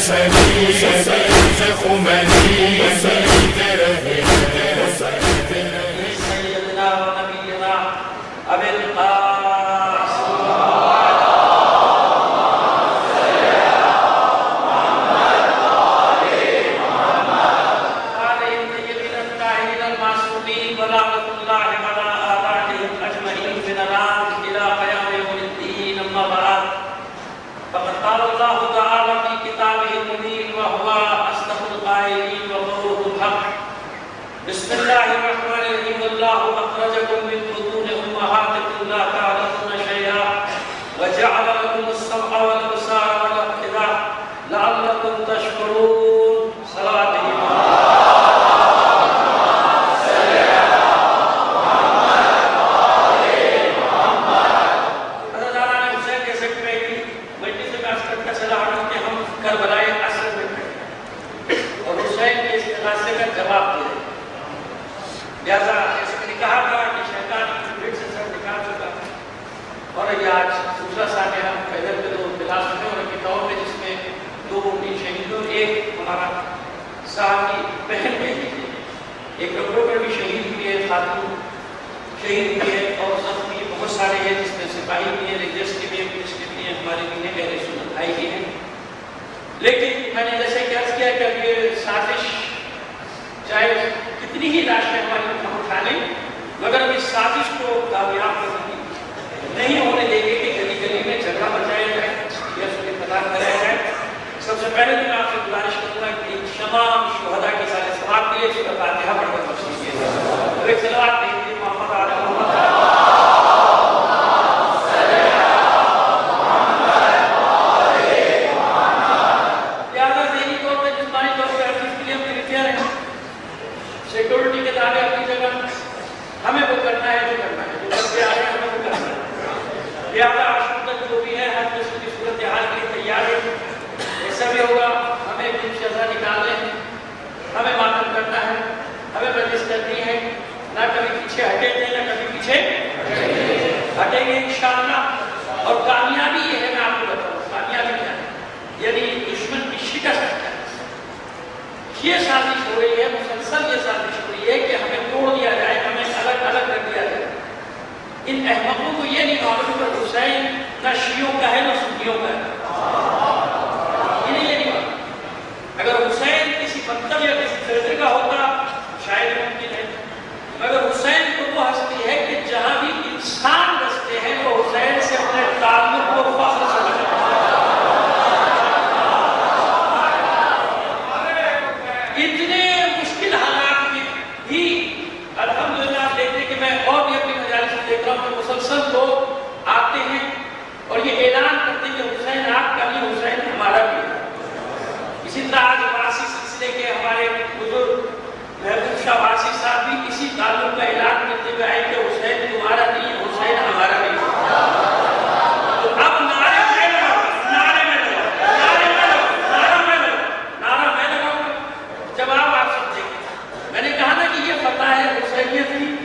حسینی سے خمینی سجدے رہے سیدنا و نبینا ابی القاسم قال الله تعالى في كتابه المبين وهو أصدق القائلين وقوله الحق بسم الله الرحمن الرحيم والله أخرجكم من بطون أمهاتكم لا تعلمون شيئا وجعل لكم السمع والأبصار والأفئدة لعلكم تشكرون صلوات لہذا جیسے میں نے کہا تھا کہ شیطان پیٹ سے سر نکال چکا اور یہ آج دوسرا سال ہے ہم پیدل کے دو بلاس میں اور کے دور میں جس میں دو ممکن شہیدوں ایک ہمارا صاحب کی بہن گئی تھی ایک اکتوبر بھی شہید ہوئی ہے خاتون شہید ہوئی ہے اور زخمی بہت سارے ہیں جس میں سپاہی بھی ہیں ریجرس کے بھی ہیں پولیس کے بھی ہیں ہمارے بھی ہیں اہل سنت بھائی بھی ہیں لیکن میں نے جیسے عرض کیا کہ یہ سازش چاہے کتنی ہی لاشیں ہماری ہم اٹھا لیں مگر ہم اس سازش کو کامیاب نہیں ہونے دیں گے کہ گلی گلی میں جھگڑا بچایا جائے یا اس کو قتال کرایا جائے سب سے پہلے تو میں آپ سے گزارش کروں گا کہ تمام شہداء کے سارے ثواب کے لیے اس کا فاتحہ پڑھ کر بخش دیجیے اور ایک صلوات دیجیے محمد علی محمد سیکورٹی کے دعوے اپنی جگہ ہمیں وہ کرنا ہے جو کرنا ہے جو کرتے آ رہے ہیں ہمیں وہ کرنا ہے لہٰذا آج تک جو بھی ہے ہر قسم کی صورتحال کے لیے تیار ہے ایسا بھی ہوگا ہمیں دن شزا نکالنے ہیں ہمیں ماتم کرنا ہے ہمیں مجلس کرنی ہے نہ کبھی پیچھے ہٹیں گے نہ کبھی پیچھے ہٹیں گے انشاءاللہ اور کامیابی یہ ہے میں آپ کو بتاؤں کامیابی کیا ہے یعنی دشمن کی شکست ہے یہ سازش ہو رہی ہے مسلسل یہ سازش ہو رہی ہے کہ ہمیں توڑ دیا جائے ہمیں الگ الگ کر دیا جائے ان احمقوں کو یہ نہیں معلوم کہ حسین نہ شیعوں کا ہے نہ سنیوں کا ہے انہیں یہ نہیں معلوم اگر حسین کسی مکتب یا کسی فرقے کا ہوتا شاید ممکن ہے مگر حسین کو وہ ہستی ہے کہ جہاں بھی انسان بستے ہیں وہ حسین سے اپنے تعلق کو فخر سمجھتے ہیں اتنے مشکل حالات میں بھی الحمدللہ آپ دیکھتے ہیں کہ میں اور بھی اپنی مجالس میں دیکھ رہا ہوں کہ مسلسل لوگ آتے ہیں اور یہ اعلان کرتے ہیں کہ حسین آپ کا بھی حسین ہمارا بھی اسی طرح آج واسی سلسلے کے ہمارے بزرگ محبوب شاہ واسی صاحب بھی اسی تعلق کا اعلان کرتے ہوئے آئے کہ حسین تمہارا نہیں حسین ہمارا بھی تو اب نعرے جواب آپ سمجھیں گے میں نے کہا نا کہ یہ فتح ہے حسینیت کی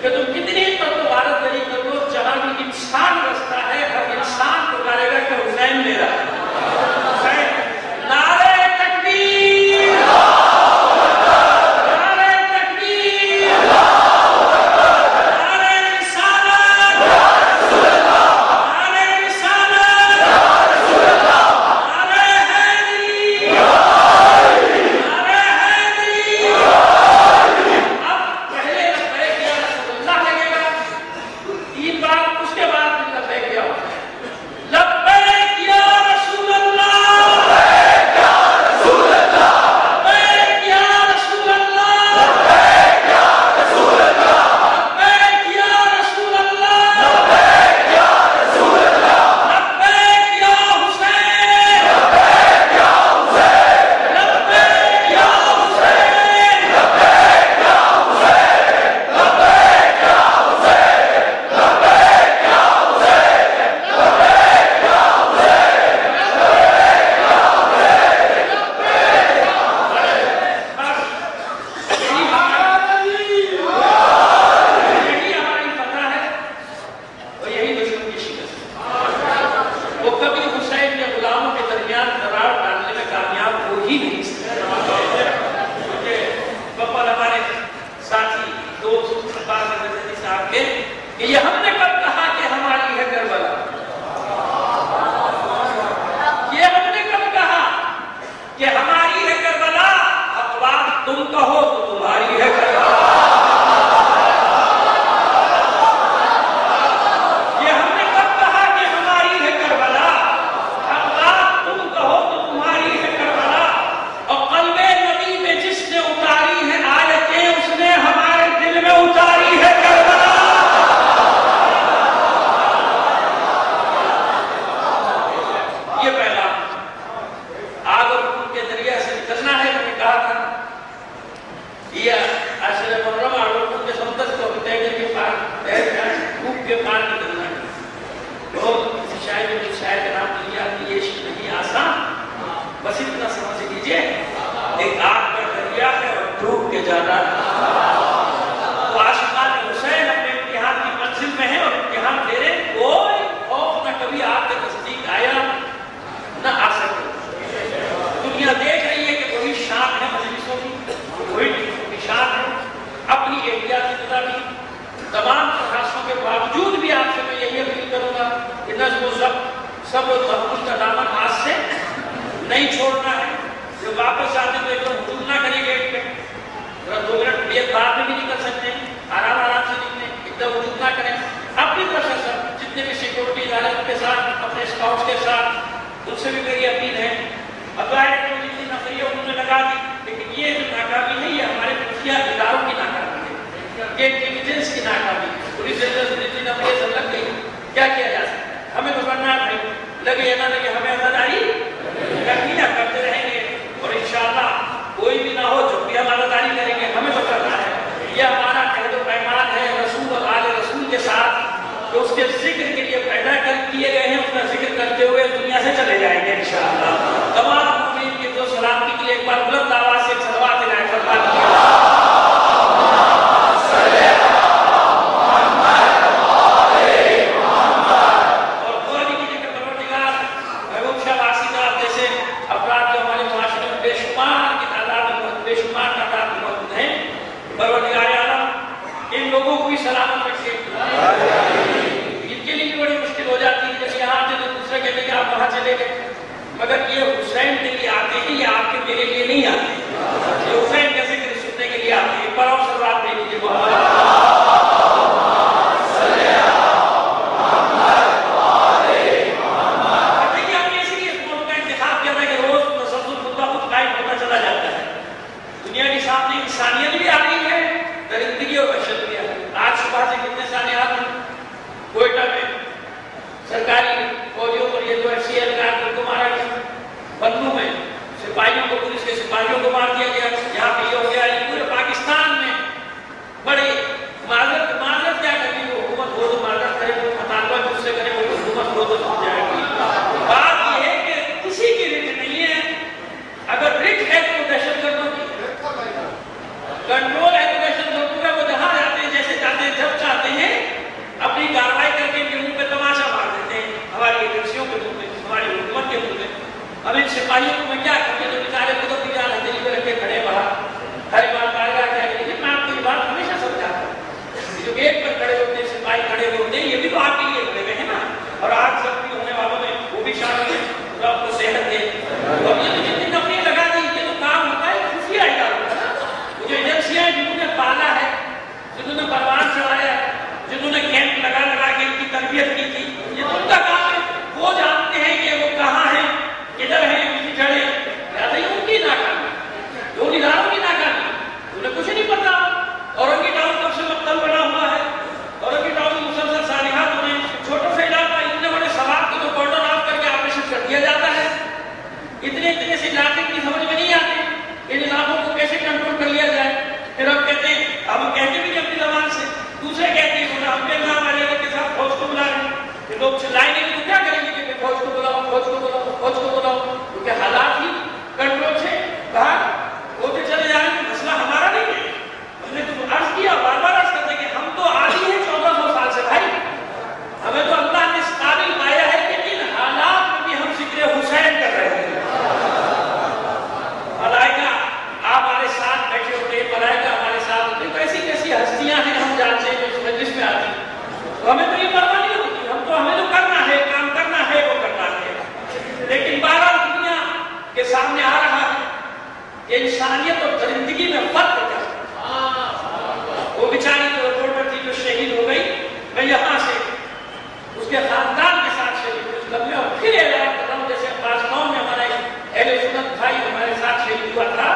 کہ تم کتنی غارت دری کر لو جہاں بھی انسان رستا ہے ہر انسان کو کرے گا کہ حسین میرا حسین نعرہ تکبیر نعرہ تکبیر نعرہ رسالت وہ سب محفوظ کا دامن ہاتھ سے نہیں چھوڑنا ہے. جو واپس آتے تو ایک دم ہجوم نہ کریں گیٹ پہ, ذرا 2 منٹ یہ بعد میں بھی نہیں کر سکتے, آرام آرام سے نکلیں, ایک دم ہجوم نہ کریں. اپنی طرف سے سب جتنے بھی سیکورٹی ادارے ان کے ساتھ, اپنے اسکاؤٹس کے ساتھ, ان سے بھی میری اپیل ہے. اب ظاہر ہے کہ جتنی نفریہ انہوں نے لگا دی, لیکن یہ جو ناکامی نہیں ہے ہمارے خفیہ اداروں کی ناکامی ہے, یہ انٹیلیجنس کی ناکامی ہے. پولیس جتنی نفریہ سب لگ گئی, کیا کیا جا سکتا ہے؟ ہمیں تو کرنا ہے بھائی, لگے یا نہ لگے ہمیں آزاداری کرنی ہے, کرتے رہیں گے. اور انشاءاللہ کوئی بھی نہ ہو جب بھی ہم آزاداری کریں گے ہمیں تو کرنا ہے. یہ ہمارا عہد و پیمان ہے رسول اور آل رسول کے ساتھ, جو اس کے ذکر کے لیے پیدا کیے گئے ہیں, اس کا ذکر کرتے ہوئے دنیا سے چلے جائیں گے انشاءاللہ. تمام مومنین کی جو سلامتی کے لیے ایک بار بلند آواز سے صلوات عنایت فرما دیجیے. اور دعا بھی کیجیے کہ پروردگار محبوب شاہ واسطہ جیسے افراد جو ہمارے معاشرے میں بے شمار کی تعداد میں بے شمار تعداد میں موجود ہیں, پروردگار عالم ان لوگوں کو بھی سلامت رکھے. ان کے لیے بھی بڑی مشکل ہو جاتی ہے, جیسے یہاں سے دوسرے کہتے کہ آپ وہاں چلے گئے, مگر یہ حسین کے لیے آتے ہیں, یہ آپ کے میرے لیے نہیں آتے. یہ حسین کا ذکر سننے کے لیے آتے ہیں. ایک بار اور سلوات دے دیجیے. دیکھیے ہم نے اسی لیے اس موضوع کا انتخاب کیا تھا کہ روز تسلسل خود بخود قائم ہوتا چلا جاتا ہے. دنیا کے سامنے انسانیت بھی آ رہی ہے, درندگی اور وحشت بھی آ رہی ہے. آج صبح سے کتنے سارے آدمی کوئٹہ میں سرکاری فوجیوں پر یہ جو ایسی اہلکار کو مارا گیا, بندوں میں سپاہیوں کو, پولیس کے سپاہیوں کو مار دیا گیا, یہاں پہ یہ ہو گیا. پورے پاکستان میں بڑے معذرت کیا کریں, وہ حکومت ہو تو معذرت کرے, وہ مطالبہ جس سے کرے وہ حکومت ہو تو سمجھ جائے گی. بات یہ ہے کہ کسی کی رٹ نہیں ہے. اگر رٹ ہے تو دہشت گردوں کی, کنٹرول ہے تو دہشت گردوں کا. وہ جہاں جاتے ہیں, جیسے چاہتے ہیں, جب چاہتے ہیں اپنی کارروائی کر کے منہ پہ تماشا مار دیتے ہیں. ہماری ایجنسیوں کے منہ میں, ہماری حکومت کے منہ میں. اب ان سپاہیوں کو میں کیا کرتے ہیں, جو بیچارے خود اپنی جان ہتھیلی پہ رکھ کے کھڑے باہر, ہر بات آئے گا. لیکن میں آپ کو یہ بات ہمیشہ سمجھاتا ہوں, جو گیٹ پر کھڑے ہوتے ہیں سپاہی کھڑے ہوتے ہیں, یہ بھی تو آپ کے لیے کھڑے ہوئے ہیں نا. اور آج سب بھی ہونے والوں میں وہ بھی شامل ہیں. تو آپ کو صحت دے. اور یہ تو جتنی نفری لگا دی, یہ تو کام ہوتا ہے خفیہ اداروں کا. وہ جو ایجنسیاں ہیں جنہوں نے پالا ہے, جنہوں نے پروان چڑھایا ہے, جنہوں نے کیمپ لگا کے ان کی تربیت کی تھی, یہ تو ان کا کام ہے. وہ جانتے ہیں کہ وہ کہاں ہیں, کدھر ہیں, ان کی جڑیں. لہٰذا یہ ان کی ناکامی, جو ان اداروں کی ناکامی, انہیں کچھ نہیں پتا. اورنگی ٹاؤن کب سے مقتل بنا ہوا ہے. اورنگی ٹاؤن میں مسلسل سانحات ہوئے ہیں. چھوٹے سے علاقہ, اتنے بڑے سواد کو تو کارڈن آف کر کے آپریشن کر دیا جاتا ہے. اتنے سے علاقے کی سمجھ میں نہیں آتے ان علاقوں کو کیسے کنٹرول کر لیا جائے. پھر اب کہتے ہیں, اب کہتے بھی اپنی زبان سے, دوسرے کہتے ہیں ہم پہ نام والے کے ساتھ فوج کو بلا رہے ہیں. کہ لوگ چلائیں گے تو کیا کریں گے کہ فوج کو بلاؤ, فوج کو بلاؤ, فوج کو بلاؤ. کیونکہ حالات ہی کنٹرول سے باہر ہوتے چلے جا رہے ہیں. مسئلہ ہمارا نہیں ہے. ہم نے تو عرض کیا, بار بار عرض کرتے کہ ہم تو عادی ہیں 1400 سال سے بھائی. ہمیں تو اللہ نے اس قابل پایا ہے کہ ان حالات میں بھی ہم ذکر حسین کر رہے ہیں. ملائکہ آپ ہمارے ساتھ بیٹھے ہوتے ہیں, ملائکہ ہمارے ساتھ ہوتے ہیں. ایسی کیسی ہستیاں ہیں ہم جانتے ہیں جو اس مجلس میں آتی ہیں. تو ہمیں تو یہ پرواہ نہیں ہوتی. ہمیں تو کرنا ہے, کام کرنا ہے, وہ کرنا ہے. لیکن بہرحال دنیا کے سامنے آ رہا ہے کہ انسانیت اور درندگی میں فرق کیا. وہ بیچاری جو رپورٹر تھی جو شہید ہو گئی, میں یہاں سے اس کے خاندان کے ساتھ شہید ہوئی. اس لمحے اور پھر اعلان کر رہا ہوں, جیسے پاس گاؤں میں ہمارا اہل سنت بھائی ہمارے ساتھ شہید ہوا تھا,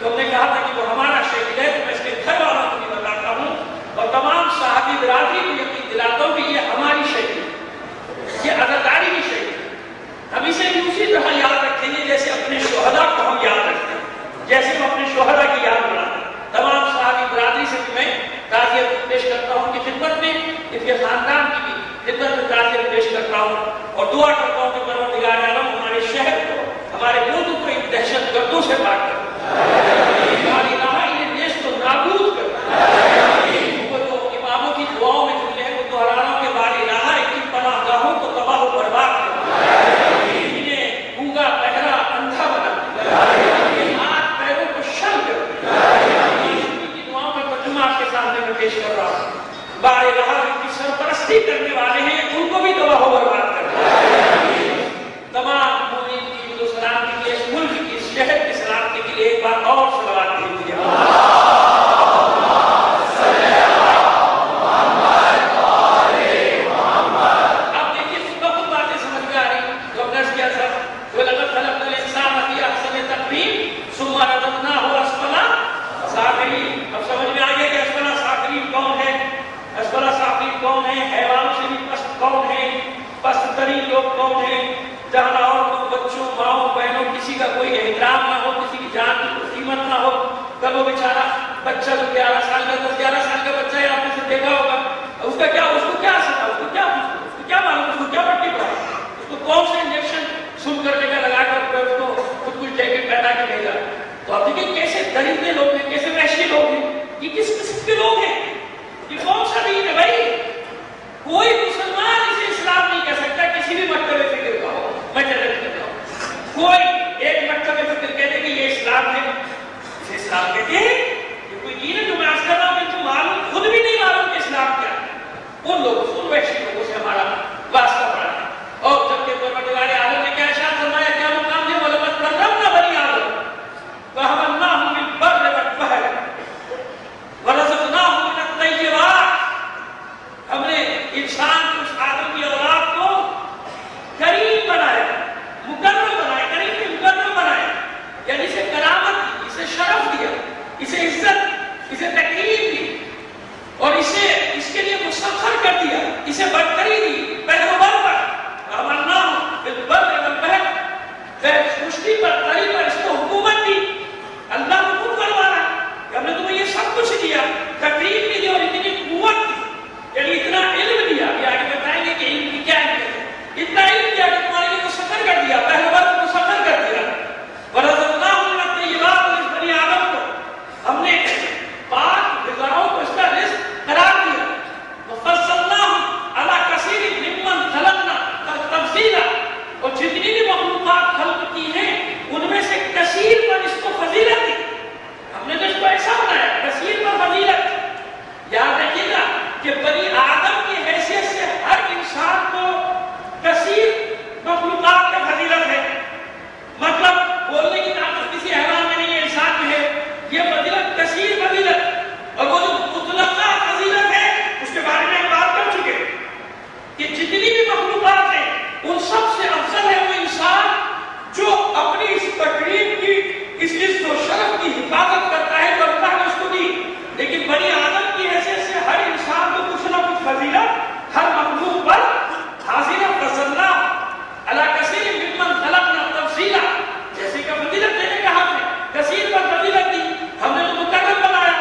تو ہم نے کہا تھا کہ وہ ہمارا شہید ہے. تو میں اس کے گھر والوں کو بھی بتاتا ہوں اور تمام صحابی برادری کو یقین دلاتا ہوں کہ یہ ہماری شہید ہے, یہ عزاداری کی شہید ہے. ہم اسے بھی اسی طرح یاد رکھیں گے جیسے اپنے شہداء کو ہم یاد رکھتے ہیں, جیسے ہم اپنے شہداء کی یاد بناتے ہیں. تمام صحابی برادری سے بھی میں تعزیت پیش کرتا ہوں, ان کی خدمت میں, ان کے خاندان کی بھی خدمت میں تعزیت پیش کرتا ہوں. اور دعا کرتا ہوں کہ پروردگار عالم ہمارے شہر کو, ہمارے ملک کو ان دہشت گردوں سے پاک کر, ہماری راہ دیش کو نابود کر. اماموں کی دعاؤں میں جملے ہیں, وہ دہرانا کے بارے رہا ہے کہ پناہ گاہوں کو تباہ و برباد کر, انہیں گونگا بہرا اندھا بنا, ہاتھ پیروں کو شل کر. کی دعاؤں میں ترجمہ آپ کے سامنے میں پیش کر رہا ہوں. بارے رہا کی سرپرستی کرنے والے ہیں, ان کو بھی تباہ و برباد کر. قوم ہے جہاں عورتوں بچوں ماؤں بہنوں کسی کا کوئی احترام نہ ہو, کسی کی جان کی قیمت نہ ہو. کل وہ بیچارہ بچہ جو 11 سال کا 10-11 سال کا بچہ ہے آپ نے سے دیکھا ہوگا, اس کو کیا سکھا, اس کو کیا معلوم, اس کو کیا پٹی پڑا, اس کو کون سے انجیکشن سن کر جگہ لگا کر اس کو خود کچھ جیکٹ پہنا کے بھیجا. تو آپ دیکھیں کیسے درندے لوگ ہیں, کیسے وحشی لوگ ہیں, یہ کس قسم کے لوگ ہیں, یہ کون سا دین ہے بھائی. کوئی مسلمان اسے اسلام نہیں کہہ سکتا کسی بھی مکتب فکر کا ہو. میں چیلنج کرتا ہوں, کوئی ایک مکتب فکر کہتے کہ یہ اسلام ہے, اسے اسلام کہتے ہیں. یہ کوئی دین ہے جو میں عرض کر رہا ہوں کہ معلوم خود بھی نہیں معلوم کہ اسلام کیا ہے. ان لوگوں سے, ان وحشی لوگوں سے ہمارا واسطہ پڑا ہے. اور جب کہ پروردگار عالم نے کیا ارشاد فرمایا, کیا مقام ہے, وَلَقَدْ كَرَّمْنَا بَنِي آدَمَ وَحَمَلْنَاهُمْ فِي الْبَرِّ وَالْبَحْرِ وَرَزَقْنَاهُم مِّنَ الطَّيِّبَاتِ. ہم نے انسان کو, اس آدم کی اولاد کو کریم بنایا, مکرم بنایا, کریم کے مکرم بنایا, یعنی اسے کرامت دی, اسے شرف دیا, اسے عزت, اسے تکریم دی, اور اسے اس کے لیے مسخر کر دیا, اسے برتری دی پیغمبر پر. وَحَمَلْنَاهُمْ فِي الْبَرِّ وَالْبَحْرِ, خشکی پر, تری پر اس کو حکومت دی. اللہ کو خود فرمانا کہ ہم نے تمہیں یہ سب کچھ دیا, تکریم بھی دی اور اتنی قوت دی, یعنی اتنا علم دیا. یہ آگے بتائیں گے کہ علم کی کیا ہے, اتنا علم دیا کہ تمہارے لیے مسخر کر دیا, پیغمبر کو مسخر کر دیا. وَرَزَقْنَاهُم مِّنَ الطَّيِّبَاتِ, اس بنی آدم کو ہم نے پاک غذاؤں کو اس کا رزق قرار دیا. وَفَضَّلْنَاهُمْ عَلَىٰ كَثِيرٍ مِّمَّنْ خَلَقْنَا تَفْضِيلًا, اور جتنی بھی مخلوقات خلق کی ہیں ان میں سے کثیر پر اس کو فضیلت دی. ہم نے تو اس کو ایسا بنایا, کثیر پر فضیلت. یاد رکھیے گا کہ بنی آدم کی حیثیت سے ہر انسان کو کثیر مخلوقات میں فضیلت ہے. مطلب بولنے کی طاقت کسی حیوان میں نہیں ہے, انسان میں ہے. یہ فضیلت کثیر فضیلت. اور وہ جو مطلقہ فضیلت ہے اس کے بارے میں ہم بات کر چکے کہ جتنی بھی مخلوقات ہیں ان سب سے افضل ہے وہ انسان جو اپنی اس تقریب کی, اس عزت و شرف کی حفاظت کرتا ہے جو اللہ نے اس کو دی. لیکن بنی آدم کی حیثیت سے ہر انسان کو کچھ نہ کچھ فضیلت ہر مخلوق پر حاصل ہے. فَضَلْنَاهُمْ عَلَىٰ كَثِيرٍ مِّمَّنْ خَلَقْنَا تَفْضِيلًا, جیسے کہ فضیلت دینے کا حق ہے, کثیر پر فضیلت دی. ہم نے تو مکرم بنایا,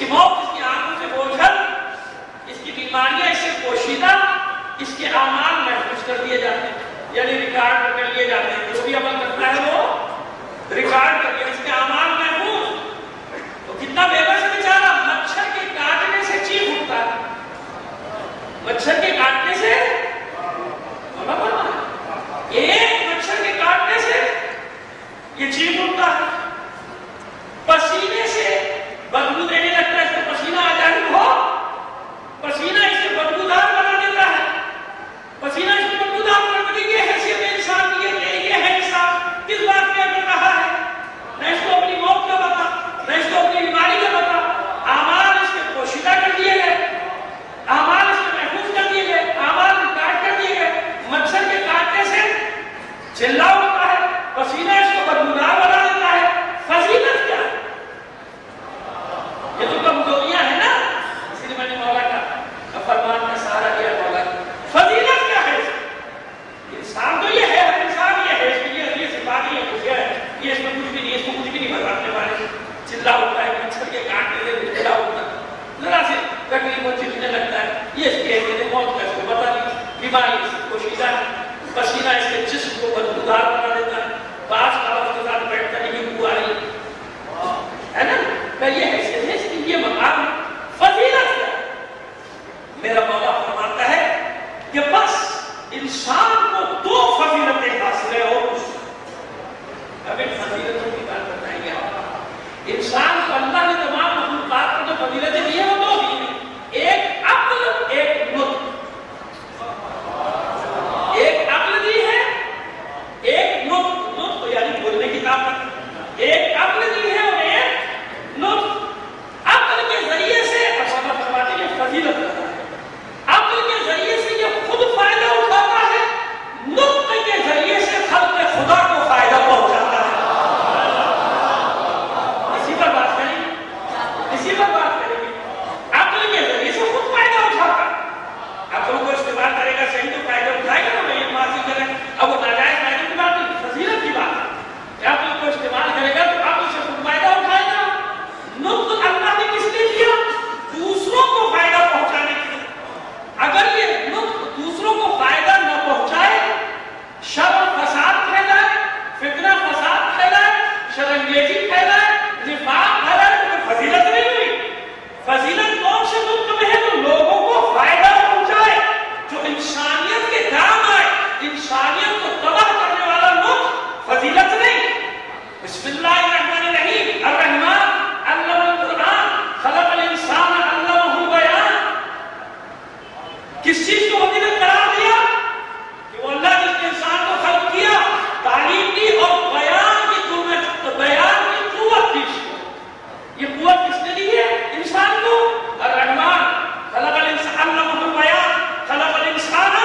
کی موت، اس کی آنکھوں سے بوجھل، اس کی بیماریاں اس سے پوشیدہ، اس کے اعمال محفوظ کر دیے جاتے ہیں، یعنی ریکارڈ کر لیے جاتے ہیں. جو بھی عمل کرتا ہے وہ ریکارڈ کر کے اس کے اعمال محفوظ. تو کتنا بے بس بیچارہ مچھر کے کاٹنے سے چیخ اٹھتا ہے، مچھر کے کاٹنے سے ایک مچھر کے کاٹنے سے یہ چیخ اٹھتا ہے، پسینے سے بدبو دینے لگتا ہے. اس کو پسینہ آ جائے ہو، پسینہ اسے بدبودار بنا دیتا ہے، پسینہ اس کو بدبودار بنا دیتا ہے. یہ حیثیت انسان کی یہ ہے انسان کس بات کیا کر رہا ہے، نہ اس کو اپنی موت کا پتا، نہ اس کو اپنی بیماری کا پتا. اعمال اس کے پوشیدہ کر دیے گئے، اعمال اس کے محفوظ کر دیے گئے، اعمال ریکارڈ کر دیے گئے. مچھر کے کاٹنے سے چلا اٹھتا ہے، پسینہ اس کو بدبودار بنا دیتا ہے. فضیلت کیا ہے؟ یہ تو کمزوریاں ہیں نا، اسی لیے میں نے مولا کا فرمان کا سہارا دیا. مولا فضیلت کیا ہے؟ انسان تو یہ ہے، انسان یہ ہے، اس کی یہ صفات یہ خوشیاں ہے، یہ اس میں کچھ بھی نہیں، اس کو کچھ بھی نہیں بتانے والے. چلا اٹھتا ہے، مچھر کے کاٹنے سے چلا اٹھتا ہے، ذرا سے تکلیف کو چیخنے لگتا ہے. یہ اس کے موت کا اس کو پتا نہیں، بیماری اس کو پوشیدہ ہے، پسینہ اس کے جسم کو بدبودار بنا دیتا ہے. بعض اس کے ساتھ بیٹھتا ہے، یہ بو آ رہی ہے نا. یہ حیثیت ہے، اس کی یہ مقام ہے. فضیلت ہے. میرا مولا فرماتا ہے کہ بس انسان کو دو فضیلتیں حاصل ہے اور کچھ. اب ان فضیلتوں کی بات بتائیں گے. انسان کو اللہ نے تمام مخلوقات کو جو فضیلتیں دی ہیں وہ دو دی ہیں، ایک عقل، ایک نطق. ایک عقل دی ہے، ایک نطق. نطق یعنی بولنے کی طاقت. ایک عقل دی ہے اور ایک نطق. عقل کے ذریعے سے اصلا فرماتے ہیں فضیلت رہتا ہے. عقل کے ذریعے سے یہ خود فائدہ اٹھاتا ہے، نطق کے ذریعے سے خلق خدا کو فائدہ پہنچاتا ہے. اسی پر بات کریں گے، اسی پر بات کریں گے. عقل کے ذریعے سے خود فائدہ اٹھاتا ہے. عقل کو استعمال کرے گا صحیح تو فائدہ اٹھائے گا. نا یہ معافی کریں اب وہ ناجائز فائدے کی بات نہیں، فضیلت کی بات ہے. عقل کو استعمال کرے گا تو عقل سے خود فائدہ اٹھائے گا. نطق اللہ نے کس لیے کیا؟ دوسروں کو فائدہ پہنچانے کے لیے. اگر یہ نطق دوسروں کو فائدہ نہ پہنچائے، شر و فساد پھیلائے، فتنہ فساد پھیلائے، شرانگیزی پھیلائے، نفاق پھیلائے، تو فضیلت نہیں ہوئی. فضیلت کون سے نطق میں ہے؟ جو لوگوں کو فائدہ پہنچائے، جو انسانیت کے کام آئے. انسانیت کو تباہ کرنے والا نطق فضیلت نہیں. بسم اللہ الرحمن الرحیم. الرحمن علم القرآن خلق الانسان علمہ البیان. کس چیز کو فضیلت قرار دیا؟ کہ وہ اللہ جس نے انسان کو خلق کیا، تعلیم دی اور بیان کی قوت، بیان کی قوت دی. یہ قوت کس نے دی ہے انسان کو؟ الرحمن خلق الانسان علمہ البیان. خلق الانسان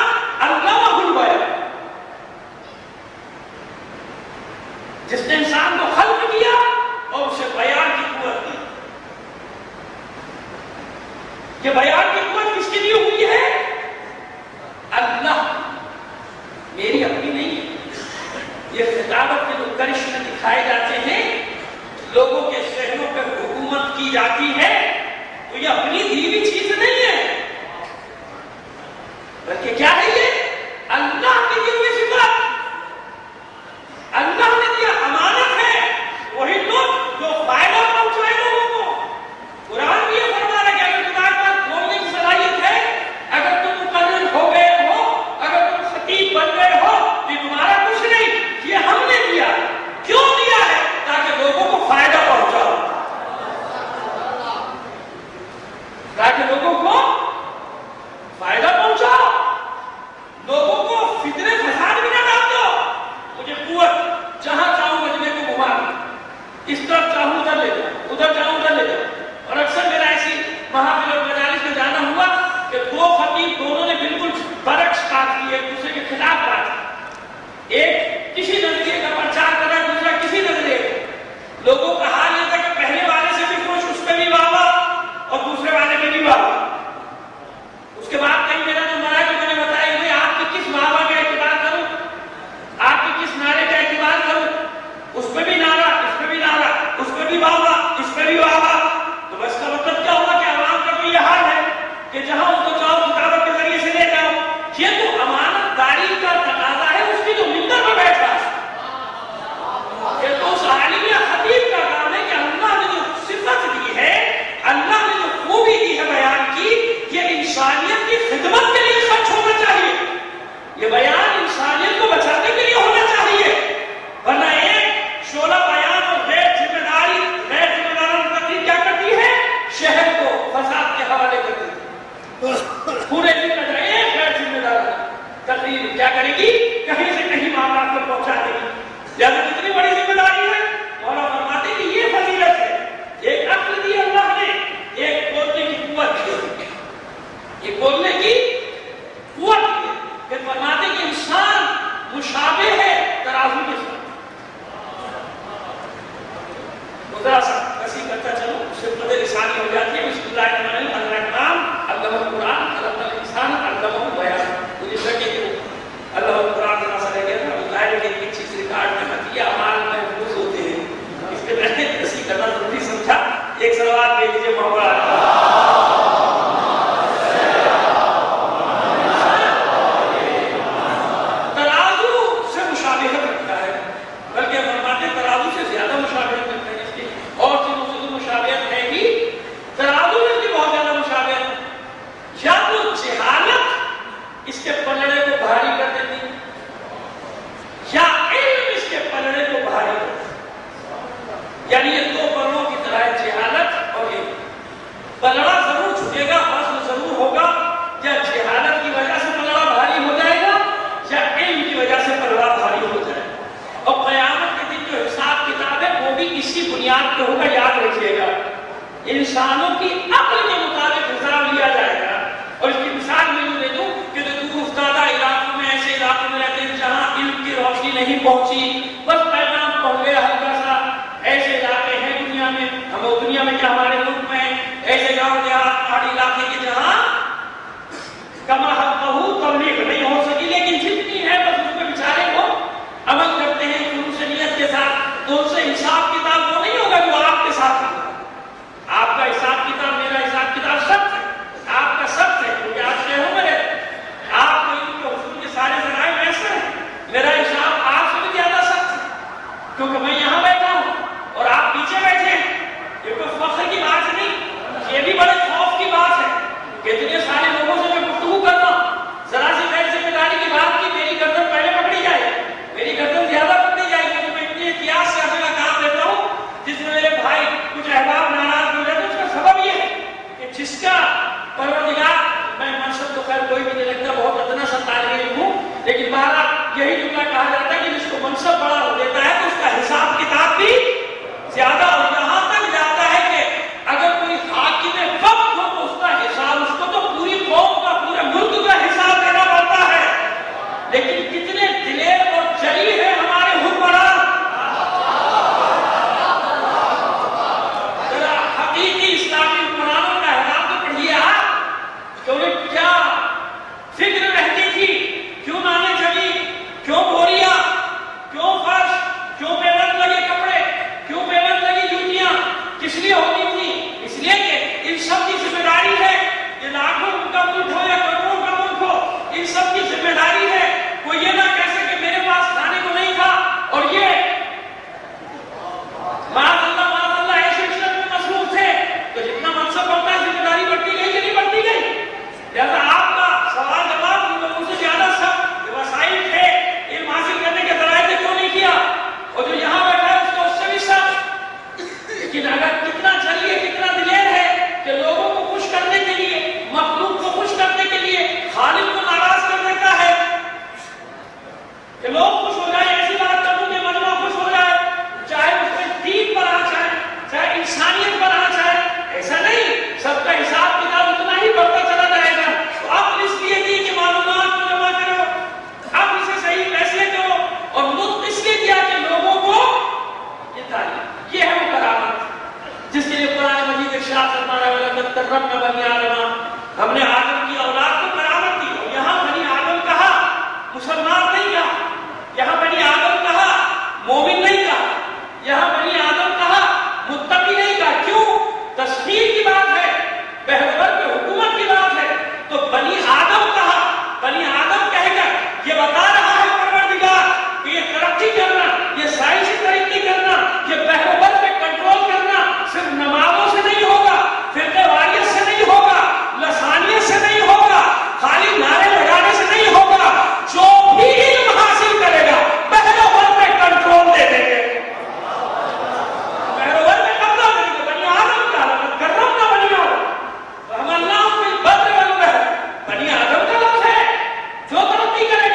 علمہ البیان. جس نے انسان کو خلق کیا اور اسے بیان کی قوت دی. یہ بیان کی قوت کس کے لیے ہوئی ہے؟ اللہ. میری اپنی نہیں ہے. یہ خطابت کے جو کرشمے دکھائے جاتے ہیں، لوگوں کے شہروں پر حکومت کی جاتی ہے، تو یہ اپنی دی ہوئی چیز نہیں ہے، بلکہ کیا ہے؟ یہ اللہ کی دی ہوئی صفات. اللہ نے دیا، امانت ہے. وہی لوگ جو فائدہ پہنچائے لوگوں کو. قرآن بھی یہ فرما رہا ہے کہ اگر تمہارے پاس بولنے کی صلاحیت ہے، اگر تم مقرر ہو گئے ہو، اگر تم خطیب بن گئے ہو، یہ تمہارا کچھ نہیں، یہ ہم نے دیا. کیوں دیا ہے؟ تاکہ لوگوں کو فائدہ پہنچاؤ، تاکہ لوگوں کو فائدہ پہنچاؤ. تقریر کیا کرے گی؟ کہیں سے کہیں معاملات کو پہنچا دے گی. لہٰذا کتنی بڑی ذمہ داری ہے. مولا فرماتے کہ یہ فضیلت ہے. ایک عقل دی اللہ نے, ایک بولنے کی قوت دی, ایک بولنے کی قوت دی. پھر فرماتے کہ انسان مشابہ ہے ترازو کے ساتھ. ذرا سا کسی کرتا چلو اس سے قدر لسانی ہو جاتی ہے. بسم اللہ الرحمن الرحیم. الرحمن علم القرآن خلق الانسان علمہ البیان. مجھے لگے کہ اللہ القرآن ذرا سا رہ گیا تھا. ظاہر ہے کہ ایک چیز ریکارڈ میں ہتھیہ اعمال محفوظ ہوتے ہیں, اس کے میں نے کسی کرنا ضروری سمجھا. ایک سلوات دے دیجیے محمد. یعنی یہ دو پلڑوں کی طرح ہے, جہالت اور علم. پلڑا ضرور چھٹے گا, وزن ضرور ہوگا. یا جہالت کی وجہ سے پلڑا بھاری ہو جائے گا یا علم کی وجہ سے پلڑا بھاری ہو جائے گا. اور قیامت کے دن جو حساب کتاب ہے وہ بھی اسی بنیاد پہ ہوگا. یاد رکھیے گا, انسانوں کی عقل کے مطابق حساب لیا جائے گا. اور اس کی مثال میں یوں دے دوں کہ جو دور افتادہ علاقوں میں ایسے علاقوں میں رہتے ہیں جہاں علم کی روشنی نہیں پہنچی, بس پیغام پہنچ گیا ہلکا سا. ایسے علاقے ہیں دنیا میں, ہم دنیا میں کیا ہمارے ملک میں ایسے گاؤں دیہات پہاڑی علاقے کے جہاں کما حقہ تبلیغ نہیں ہو سکی, لیکن جتنی ہے بس اس پہ بیچارے کو عمل کرتے ہیں خلوص نیت کے ساتھ. تو ان سے حساب کتاب وہ نہیں ہوگا جو آپ کے ساتھ ہوگا. آپ کا حساب کتاب, میرا حساب کتاب سب ہے, آپ کا سب ہے, کیونکہ آپ شہروں میں رہتے ہیں. آپ کو ان کے حصول کے سارے ذرائع ویسے ہیں. میرا حساب آپ سے بھی زیادہ سخت ہے کیونکہ میں یہاں بیٹھا ہوں اور آپ پیچھے بیٹھے ہیں. یہ کوئی فخر کی بات نہیں, یہ بھی بڑے خوف کی بات ہے کہ اتنے سارے لوگوں سے میں گفتگو کر رہا ہوں. ذرا سی غیر ذمہ داری کی بات کی, میری گردن پہلے پکڑی جائے, میری گردن زیادہ پکڑی جائے گی. میں اتنی احتیاط سے اپنا کام دیتا ہوں. جس میں میرے بھائی کچھ احباب ناراض ہو جاتے ہیں, اس کا سبب یہ ہے کہ جس کا پروردگار, میں منصب تو خیر کوئی بھی نہیں لگتا, بہت ادنا سا طالب علم ہوں, لیکن بہرحال یہی جملہ کہا جاتا ہے کہ جس کو منصب بڑا ہو دیتا ہے تو اس کا حساب کتاب بھی زیادہ. اور یہاں تک جاتا ہے کہ اگر کوئی حاکم وقت ہو تو اس کا حساب, اس کو تو پوری قوم کا, پورے ملک کا حساب دینا پڑتا ہے. لیکن کتنے دلیر اور جلی ہے ہمارے حکمران. ذرا حقیقی اسلامی حکمرانوں کا حساب تو پڑھیے آپ کہ انہیں کیا فکر رہتی تھی. کیوں نانے جلی, کیوں بوریا, کیوں فرش, کیوں پیوند لگے کپڑے, کیوں پیوند لگی جوتیاں, کس لیے ہوتی تھی؟ اس لیے کہ ان سب کی ذمہ داری ہے. یہ لاکھوں کا ملک ہو یا کروڑوں کا ملک ہو, ان سب کی ذمہ داری ہے. کوئی یہ نہ کہہ سکے میرے پاس کھانے کو نہیں تھا اور یہ معاذ اللہ ایسے شخص میں مصروف تھے. تو جتنا منصب بڑھتا ہے ذمہ داری بڑھتی گئی کہ نہیں بڑھتی گئی؟ لہٰذا آپ کا سوال جواب ان لوگوں سے زیادہ سب وسائل تھے علم حاصل کرنے کے ذرائع سے کیوں نہیں کیا؟ اور جو یہاں بیٹھا ہے اس کو اس سے بھی سب. لیکن اگر کتنا چلیے, کتنا دلیر ہے کہ لوگوں کو خوش کرنے کے لیے, مخلوق کو خوش کرنے کے لیے خالق کو ناراض کر دیتا ہے کہ لوگ خوش ہو جائے, ایسی بات کر دوں کہ مجمع خوش ہو جائے, چاہے اس میں دین پر آ جائے, چاہے انسانیت پر آ جائے. ایسا نہیں, سب کا حساب کتاب اتنا ہی بڑھتا چلا جائے گا. تو آپ اس لیے دی کہ معلومات کو جمع کرو, آپ اسے صحیح فیصلے کرو, اور ملک اس لیے کیا کہ لوگوں کو یہ تعلیم, یہ ہے وہ کرامت جس کے لیے قرآن مجید ارشاد فرما رہا ہے وَلَقَدْ كَرَّمْنَا بَنِي آدَمَ. ہم نے آدم کی اولاد کو کرامت دی. اور یہاں بنی آدم کہا, مسلمان نہیں کہا. یہاں بنی آدم کہا, مومن نہیں کہا. یہاں بنی آدم کہا, متقی نہیں کہا. کیوں؟ تشخیص کی بات ہے, بہرور کی حکومت کی بات ہے. تو بنی آدم کہا, بنی آدم کہے گا یہ بتا رہا ہے پروردگار کہ یہ ترقی کرنا, یہ سائنسی ترقی کرنا, یہ بہرور پہ کنٹرول کرنا صرف نمازوں سے نہیں ہوگا, فرقہ واریت سے نہیں ہوگا, لسانیت سے نہیں ہوگا, خالی نعرے لگانے سے نہیں ہوگا. جو بھی علم حاصل کرے گا بہرور پہ کنٹرول دے دیں گے, بہرور پہ قبضہ دیں گے. بنی آدم کا لفظ کرمنا بنی آدم, ہم اللہ فی البر والبحر, بنی آدم کا لفظ ہے. جو ترقی کرے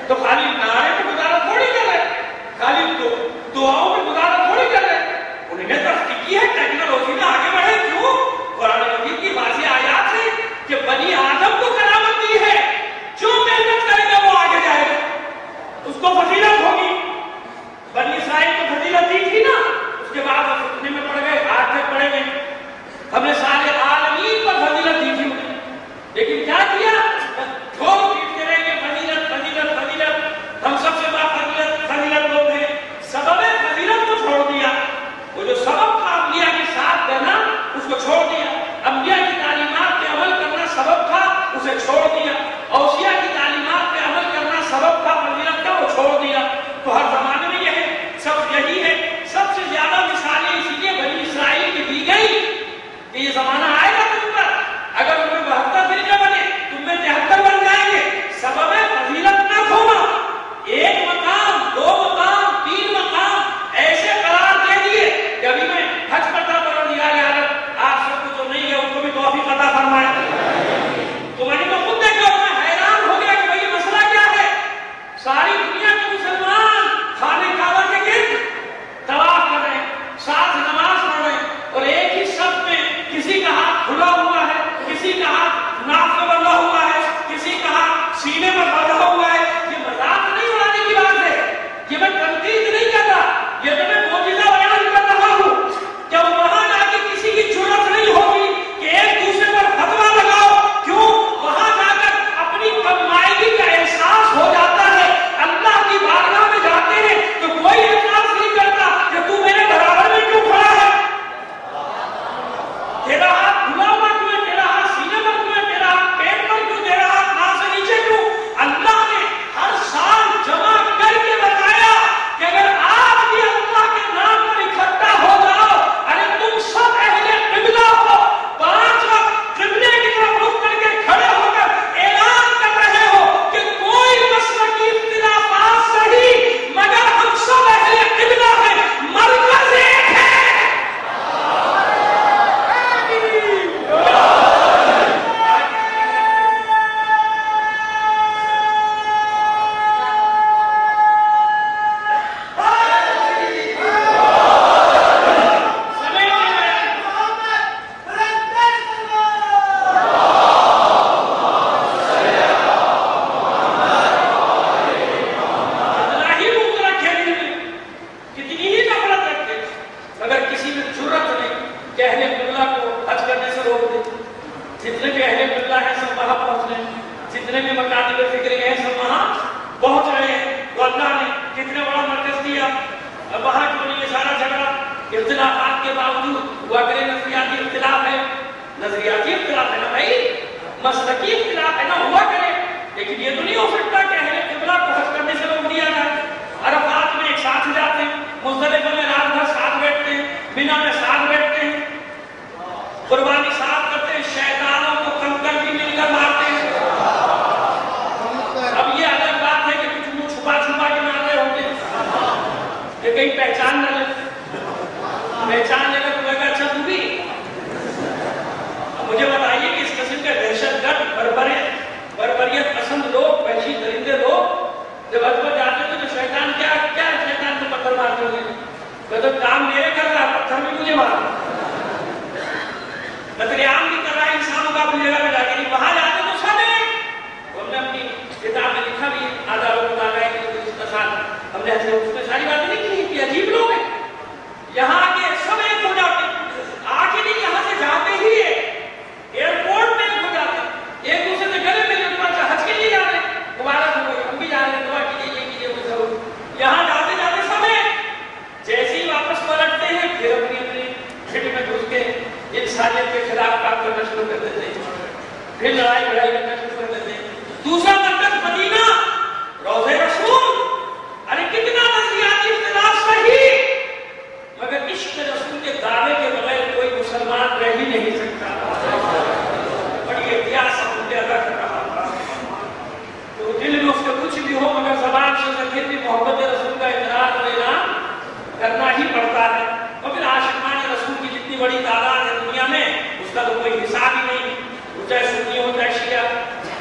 تو خالی نعرے پہ گزارا تھوڑی کر رہے، خالی دعاؤں پہ گزارا تھوڑی کر رہے. انہیں نے ترقی کی ہے، ٹیکنالوجی میں آگے بڑھے. کیوں؟ قرآن مجید کی واضح آیات ہے کہ بنی آدم کو کرامت دی ہے، جو محنت کرے گا وہ آگے جائے گا، اس کو فضیلت ہوگی. بنی اسرائیل کو فضیلت دی تھی نا، اس کے بعد وہ فتنے میں پڑ گئے، آج تک پڑے گئے. ہم نے سارے عالمین پر فضیلت دی تھی انہیں، لیکن کیا کیا؟ ٹھوک پیٹتے رہے گے فضیلت فضیلت فضیلت. ہم سب سے بات فضیلت فضیلت لوگ ہیں. سبب فضیلت کو چھوڑ دیا. وہ جو سبب تھا انبیاء کے ساتھ دینا، اس کو چھوڑ دیا. انبیاء کی تعلیمات پہ عمل کرنا سبب تھا، اسے چھوڑ دیا. اوصیاء کی تعلیمات پہ عمل کرنا سبب تھا فضیلت کا، وہ چھوڑ دیا. تو ہر زمانے میں یہ ہے، سب یہی ہے. سب سے زیادہ مثالیں اسی لیے بنی اسرائیل کی دی گئی کہ یہ زمانہ آئے گا تم پر، اگر تمہیں 72 فرقے بنے، تم میں 73 بن جائیں گے. سبب فضیلت نہ کھونا. ایک مقام، 2 مقام، 3 مقام ایسے قرار دے دیے کہ ابھی میں حج کرتا پروردگار عالم آپ سب کو جو نہیں ہے ان کو بھی توفیق عطا فرمائے. تو میں نے تو خود دیکھا، میں حیران ہو گیا کہ بھئی یہ مسئلہ کیا ہے. ساری دنیا کے مسلمان خانہ کعبہ کے گرد طواف کر رہے ہیں، ساتھ نماز پڑھ رہے ہیں، اور ایک ہی صف میں کسی کا ہاتھ کھلا ہوا ہے، کسی کا ہاتھ ناف میں بندھا ہوا ہے، کسی کا ہاتھ سینے میں بندھا ہوا ہے. یہ مذاق نہیں اڑانے کی بات ہے، یہ میں تنقید نہیں کر رہا، یہ تو میں معجزہ بیان کر رہا ہوں. جب وہاں جا کے کسی کی جرأت نہیں ہوگی کہ ایک دوسرے پر فتویٰ لگاؤ. کیوں؟ وہاں جا کر اپنی کمائیگی کا احساس ہو جاتا ہے. اللہ کی بارگاہ میں جاتے ہیں تو کوئی احساس نہیں کرتا کہ تو میرے برابر میں کیوں کھڑا ہے، تیرا ہاتھ کھلا ہوا کیوں ہے، تیرا ہاتھ سینے پر کیوں ہے، تیرا ہاتھ پیٹ پر کیوں، تیرا ہاتھ ناک سے نیچے کیوں. اللہ نے ہر سال جمع کر کے بتایا کہ اگر آج بھی اللہ کے نام پر اکٹھا ہو جاؤ، ارے تم سب اہل قبلہ ہو، 5 وقت قبلے کی طرف رخ کر کے کھڑے ہو کر اعلان کر رہے ہو کہ کوئی مسلکی اختلافات صحیح، مگر ہم سب اہل قبلہ ہیں، مرکز ایک ہے.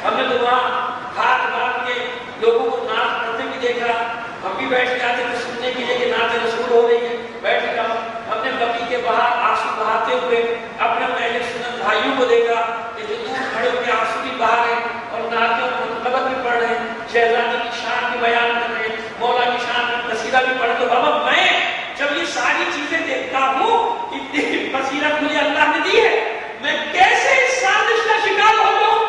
ہم نے تو وہاں ہاتھ باندھ کے لوگوں کو ناک دیکھا, ہم بھی بیٹھ کے آتے تھے سننے کے لیے کہ نعت رسول ہو رہی ہے, بیٹھ کے ہم نے بقی کے باہر آنسو بہاتے ہوئے اپنے اہل سنت بھائیوں کو دیکھا کہ جو دور کھڑے ہو کے آنسو بھی بہا رہے ہیں اور نعتیں منقبت بھی پڑھ رہے ہیں, شہزادی کی شان بھی بیان کر رہے ہیں, مولا کی شان میں قصیدہ بھی پڑھ. تو بابا میں جب یہ ساری چیزیں دیکھتا ہوں, اتنی بصیرت مجھے اللہ نے دی ہے, میں کیسے اس سازش کا شکار ہو جاؤں,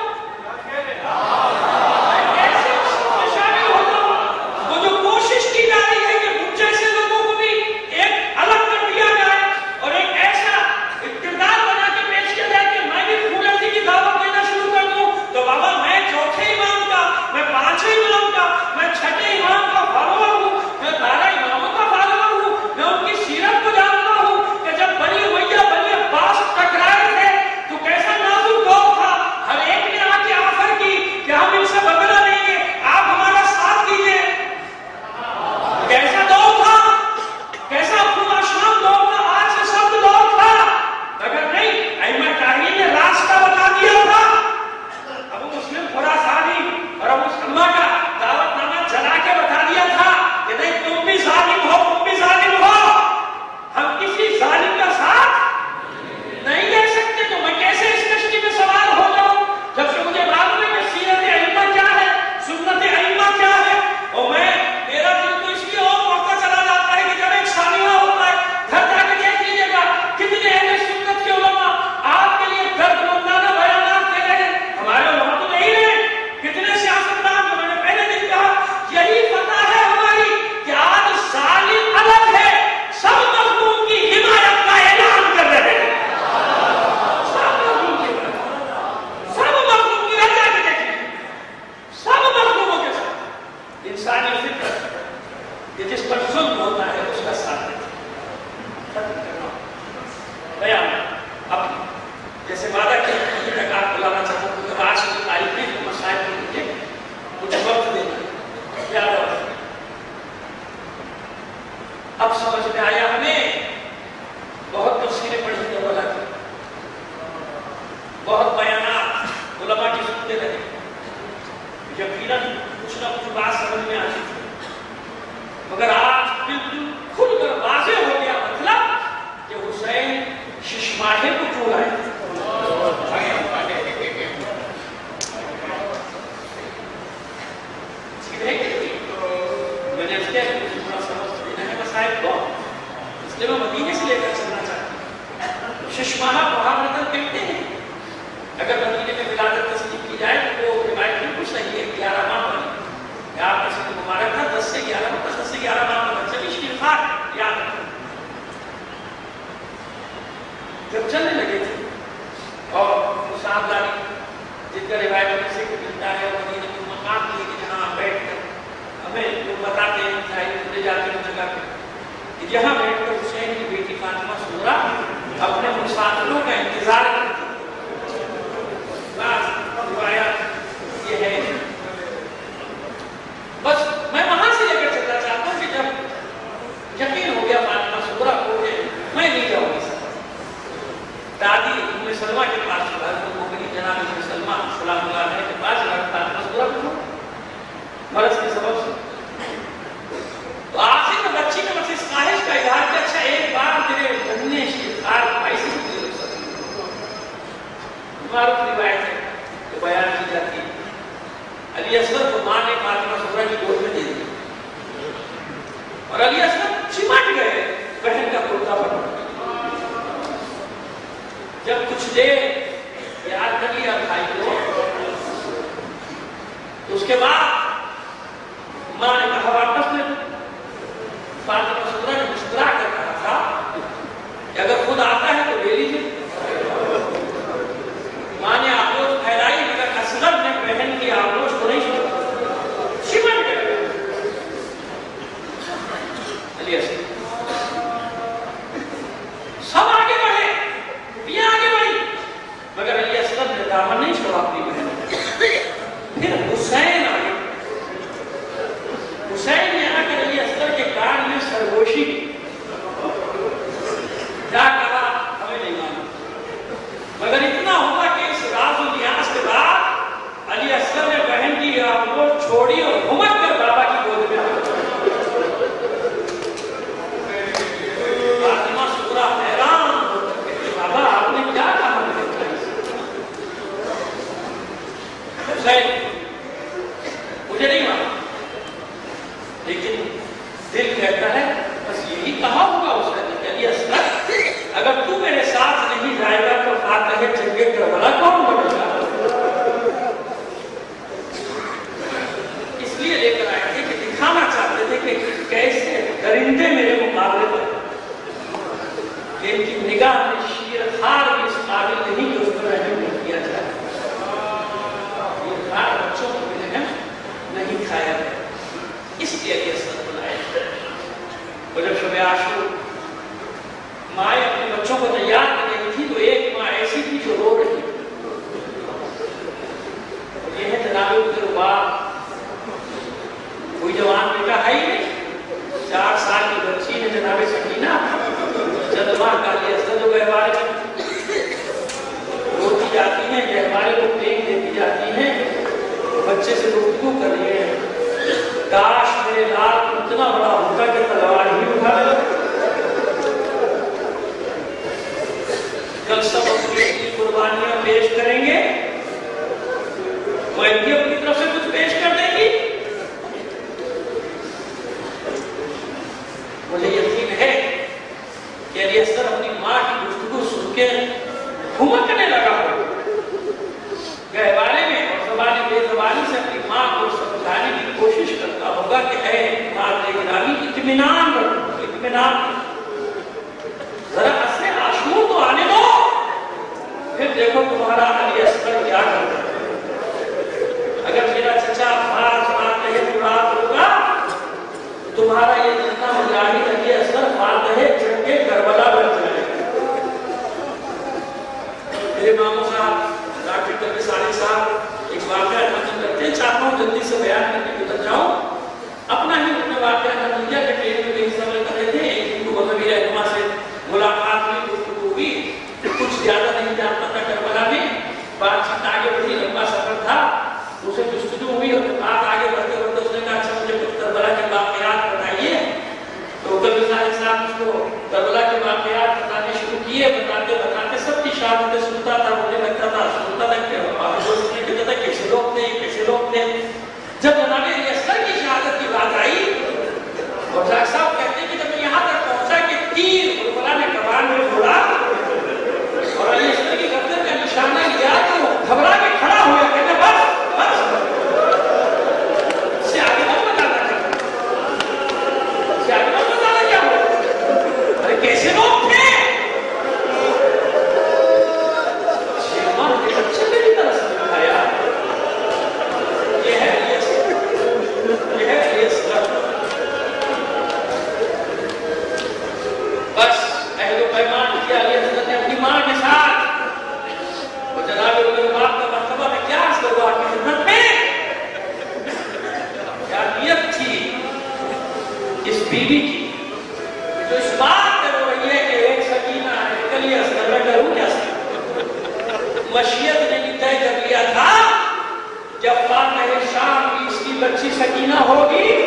چھوڑی اور گھمت کر بابا کی گود میں لیکن دل کہتا ہے بس یہی کہا ہوگا اس نے کہ علی اصغر اگر تو میرے ساتھ نہیں جائے گا تو فاتح جنگ کربلا کون بنے گا؟ اس لیے لے کر آئے تھے کہ دکھانا چاہتے تھے کہ کیسے درندے میرے مقابلے پر، کہ ان کی نگاہ میں شیر خار بھی اس قابل نہیں کہ اس پر رحم کیا جائے. یہ خار بچوں کو ملے گا نہیں کھایا گیا، اس لیے علی اصغر بلائے. اور جب شب عاشور مائیں اپنے بچوں کو تیار کر رہی تھی تو ایک ماں ایسی تھی جو رو رہی تھی. یہ ہے جناب القربا، کوئی جوان بیٹا ہے ہی نہیں، 4 سال کی بچی ہے جناب سکینہ، جب ماں کا علی اصغر جو گہوارے روتی جاتی ہیں، گہوارے کو پھینک دیتی جاتی ہیں، بچے سے گفتگو کر رہی ہیں کاش میرے لال اتنا بڑا ہوتا کہ تلوار ہی اٹھا لے. کل سب اپنی قربانیاں پیش کریں گے، مہدی اپنی طرف سے کچھ پیش کر دیں گی. مجھے یقین ہے کہ علی اصغر اپنی ماں کی گفتگو سن کے گھمکنے لگا ہو گہوارے میں، اور زبان بے زبانی سے اپنی ماں کو سمجھانے کی کوشش کرتا ہوگا کہ اے ماں گرامی اطمینان رکھو، اطمینان ذرا اصل عاشور تو آنے دو، پھر دیکھو تمہارا علی اصغر کیا کرتا ہے. اگر میرا چچا فارس فاتح مراد ہوگا تمہارا یہ جتنا مجاہد علی اصغر فاتح جنگ کربلا بن جائے گا. میرے ماموں صاحب ڈاکٹر کبھی سالی صاحب ایک واقعہ ختم کرتے ہیں، چاہتا ہوں جلدی سے بیان کرنے کی گزر جاؤں. اپنا ہی انہوں نے واقعہ ختم کیا کہ ٹرین میں کہیں سفر کر رہے تھے، ایک ہندو مذہبی رہنما سے ملاقات ہوئی، گفتگو ہوئی، کچھ زیادہ نہیں جانتا تھا کربلا میں، بات چیت آگے بڑھی، لمبا سفر تھا، اسے گفتگو ہوئی اور بات آگے بڑھتے بڑھتے اس نے کہا اچھا مجھے کچھ کربلا کے واقعات بتائیے. تو کبھی سالی صاحب اس کو کربلا کے واقعات بتانے شروع کیے، بتاتے بتاتے سب کی شہادتیں سنتا تھا، مجھے لگتا تھا سنتا تھا کہ کہتا تھا کیسے لوگ تھے، کیسے لوگ تھے. جب جناب علی اصغر کی شہادت کی بات آئی اور ڈاکٹر صاحب کہتے ہیں کہ جب میں یہاں تک پہنچا کہ تیر کربلا نے کمان میں پھوڑا اور علی اصغر کی گردن کا نشانہ لیا تو گھبرا کے کھڑا ہوا، کہتے بس بس سے آگے مت بتانا کیا، سے آگے مت بتانا کیا ہوا، ارے کیسے لوگ تھے. اچھے میری طرح سے دکھایا یہ ہے علی اصغر، یہ ہے علی اصغر. بس عہد و پیمان کیا علی اصغر نے اپنی ماں کے ساتھ، اور جناب القربا کا مرتبہ میں کیا عرض کروں آپ کی خدمت میں، کیا نیت تھی اس بیوی کی جو اس بات پہ رو رہی ہے کہ ایک سکینہ ہے، ایک علی اصغر، میں کروں کیا سکینہ. مشیت نے بھی طے کر لیا تھا جب فاتح شام کی اس کی بچی سکینہ ہوگی